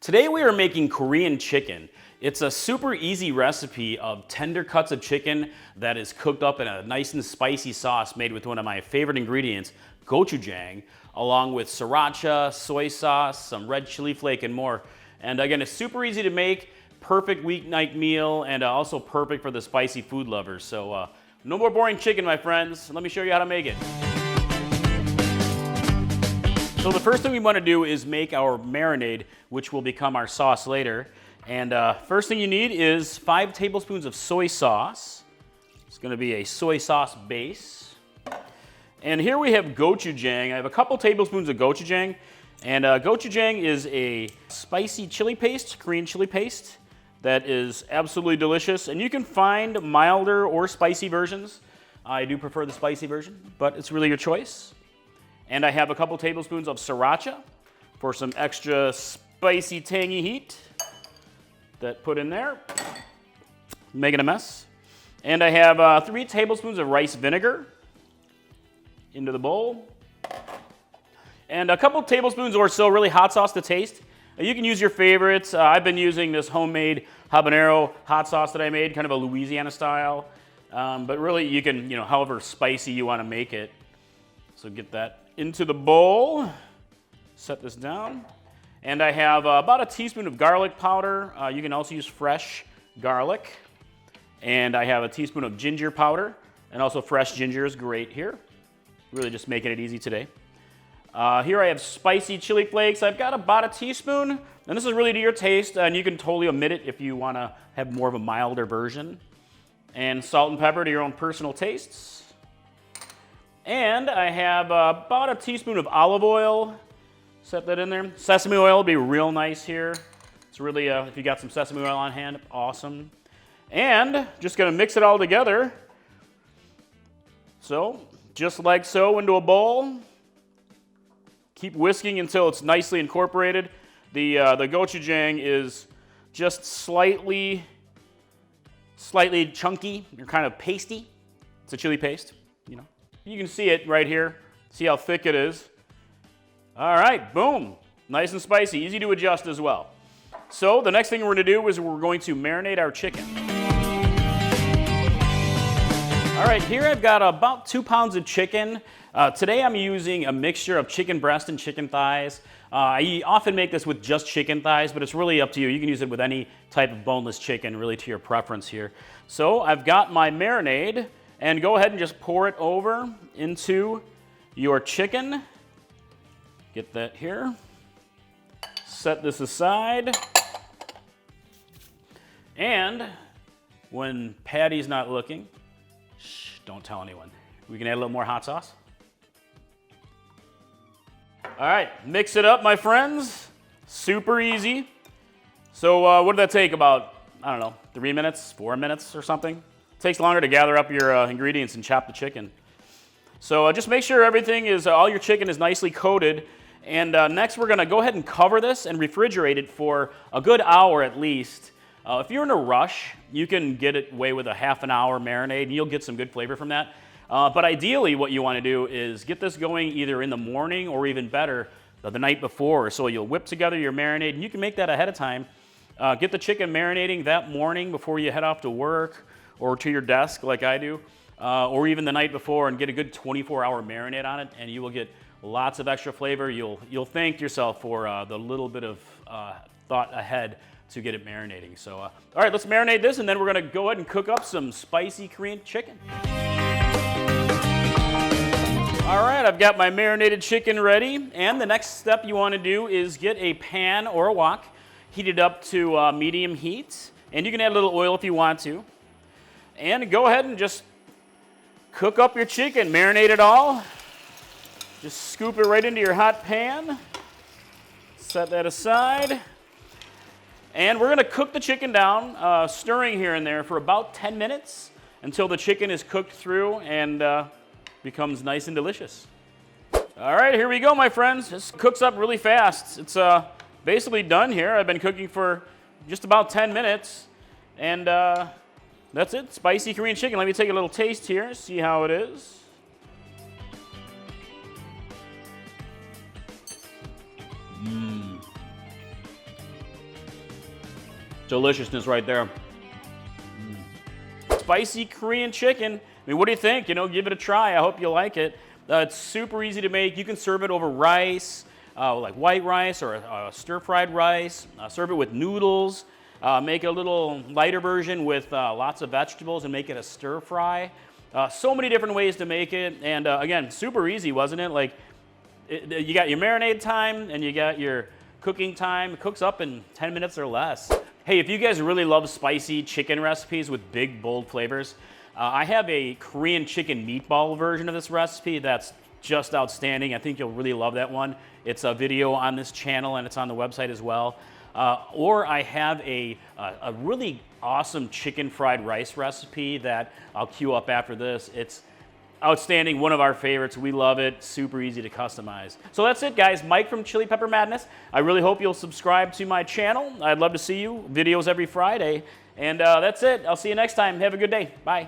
Today we are making Korean chicken. It's a super easy recipe of tender cuts of chicken that is cooked up in a nice and spicy sauce made with one of my favorite ingredients, gochujang, along with sriracha, soy sauce, some red chili flake, and more. And again, it's super easy to make, perfect weeknight meal, and also perfect for the spicy food lovers. So no more boring chicken, my friends. Let me show you how to make it. So the first thing we want to do is make our marinade, which will become our sauce later. And first thing you need is 5 tablespoons of soy sauce. It's going to be a soy sauce base. And here we have gochujang. I have a couple tablespoons of gochujang. And gochujang is a spicy chili paste, Korean chili paste, that is absolutely delicious. And you can find milder or spicy versions. I do prefer the spicy version, but it's really your choice. And I have a couple tablespoons of sriracha for some extra spicy, tangy heat. That put in there, making a mess. And I have 3 tablespoons of rice vinegar into the bowl. And a couple tablespoons or so really hot sauce to taste. You can use your favorites. I've been using this homemade habanero hot sauce that I made, kind of a Louisiana style. But really you can, however spicy you want to make it. So get that into the bowl, set this down. And I have about a teaspoon of garlic powder. You can also use fresh garlic. And I have a teaspoon of ginger powder. And also fresh ginger is great here. Really just making it easy today. Here I have spicy chili flakes. I've got about a teaspoon. And this is really to your taste. And you can totally omit it if you want to have more of a milder version. And salt and pepper to your own personal tastes. And I have about a teaspoon of olive oil. Set that in there. Sesame oil will be real nice here. It's really, if you got some sesame oil on hand, awesome. And just gonna mix it all together. So, just like so into a bowl. Keep whisking until it's nicely incorporated. The gochujang is just slightly chunky, or kind of pasty. It's a chili paste, You can see it right here. See how thick it is. All right, boom. Nice and spicy, easy to adjust as well. So the next thing we're gonna do is we're going to marinate our chicken. All right, here I've got about 2 pounds of chicken. Today I'm using a mixture of chicken breast and chicken thighs. I often make this with just chicken thighs, but it's really up to you. You can use it with any type of boneless chicken, really to your preference here. So I've got my marinade, and go ahead and just pour it over into your chicken. Get that here. Set this aside. And when Patty's not looking, shh, don't tell anyone. We can add a little more hot sauce. All right, mix it up, my friends. Super easy. So what did that take? About, 3 minutes, 4 minutes or something? Takes longer to gather up your ingredients and chop the chicken. So just make sure everything is, all your chicken is nicely coated. And next we're gonna go ahead and cover this and refrigerate it for a good hour at least. If you're in a rush, you can get it away with a half an hour marinade and you'll get some good flavor from that. But ideally what you wanna do is get this going either in the morning or even better, the night before. So you'll whip together your marinade and you can make that ahead of time. Get the chicken marinating that morning before you head off to work or to your desk like I do, or even the night before, and get a good 24-hour marinade on it, and you will get lots of extra flavor. You'll thank yourself for the little bit of thought ahead to get it marinating. So, all right, let's marinate this, and then we're gonna go ahead and cook up some spicy Korean chicken. All right, I've got my marinated chicken ready, and the next step you wanna do is get a pan or a wok, heat it up to medium heat, and you can add a little oil if you want to. And go ahead and just cook up your chicken, marinate it all. Just scoop it right into your hot pan. Set that aside. And we're gonna cook the chicken down, stirring here and there for about 10 minutes until the chicken is cooked through and becomes nice and delicious. All right, here we go, my friends. This cooks up really fast. It's basically done here. I've been cooking for just about 10 minutes. And that's it, spicy Korean chicken. Let me take a little taste here, see how it is. Deliciousness right there. Spicy Korean chicken. I mean, what do you think? You know, give it a try. I hope you like it. It's super easy to make. You can serve it over rice, like white rice or stir-fried rice. Serve it with noodles. Make it a little lighter version with lots of vegetables and make it a stir-fry. So many different ways to make it. And again, super easy, wasn't it? Like, you got your marinade time and you got your cooking time. It cooks up in 10 minutes or less. Hey, if you guys really love spicy chicken recipes with big, bold flavors, I have a Korean chicken meatball version of this recipe that's just outstanding. I think you'll really love that one. It's a video on this channel and it's on the website as well. Or I have a really awesome chicken fried rice recipe that I'll queue up after this. It's outstanding, one of our favorites. We love it, super easy to customize. So that's it, guys. Mike from Chili Pepper Madness. I really hope you'll subscribe to my channel. I'd love to see you. Videos every Friday. And that's it. I'll see you next time. Have a good day. Bye.